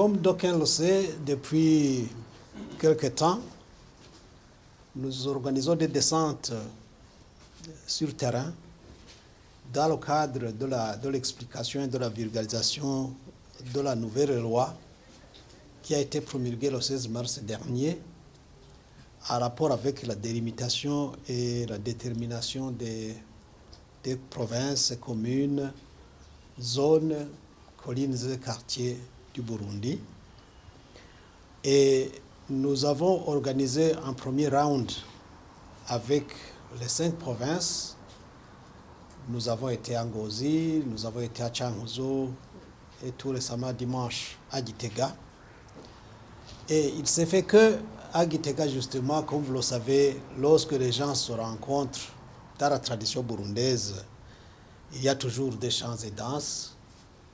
Comme d'aucuns le savent, depuis quelque temps, nous organisons des descentes sur terrain dans le cadre de l'explication et de la vulgarisation de la nouvelle loi qui a été promulguée le 16 mars dernier en rapport avec la délimitation et la détermination des provinces, communes, zones, collines et quartiers du Burundi. Et nous avons organisé un premier round avec les 5 provinces. Nous avons été à Ngozi, nous avons été à Changuzo et tout récemment dimanche à Gitega. Et il s'est fait que à Gitega, justement, comme vous le savez, lorsque les gens se rencontrent dans la tradition burundaise, il y a toujours des chants et danses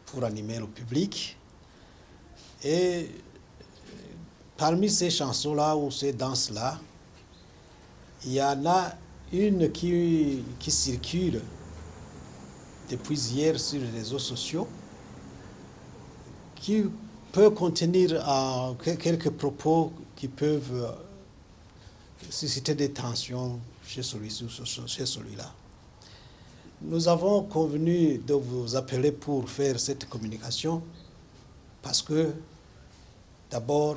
pour animer le public. Et parmi ces chansons-là ou ces danses-là, il y en a une qui circule depuis hier sur les réseaux sociaux, qui peut contenir quelques propos qui peuvent susciter des tensions chez celui-là. Nous avons convenu de vous appeler pour faire cette communication parce que, d'abord,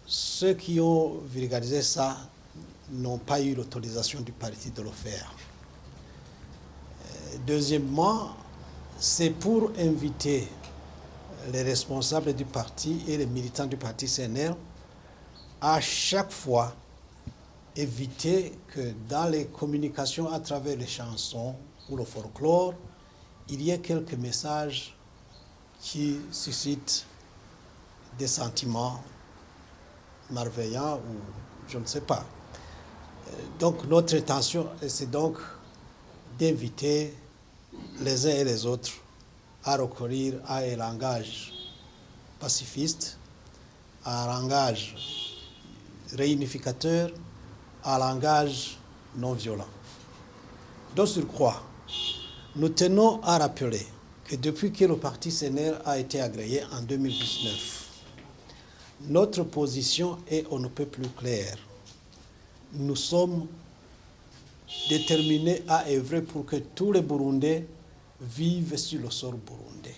ceux qui ont vulgarisé ça n'ont pas eu l'autorisation du parti de le faire. Deuxièmement, c'est pour inviter les responsables du parti et les militants du parti CNL à chaque fois éviter que dans les communications à travers les chansons ou le folklore, il y ait quelques messages qui suscitent des sentiments malveillants ou je ne sais pas. Donc notre intention, c'est donc d'inviter les uns et les autres à recourir à un langage pacifiste, à un langage réunificateur, à un langage non violent. De surcroît, nous tenons à rappeler que depuis que le parti CNL a été agréé en 2019, notre position est on ne peut plus claire. Nous sommes déterminés à œuvrer pour que tous les Burundais vivent sur le sol burundais.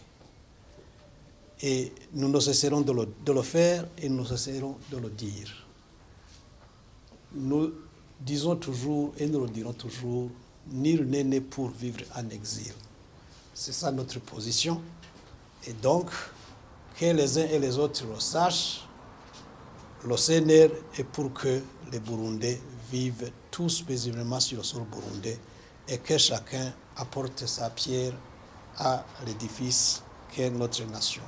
Et nous ne cesserons de le faire et nous cesserons de le dire. Nous disons toujours et nous le dirons toujours, nul n'est né pour vivre en exil. C'est ça notre position. Et donc, que les uns et les autres le sachent, le CNR est pour que les Burundais vivent tous paisiblement sur le sol burundais et que chacun apporte sa pierre à l'édifice qu'est notre nation.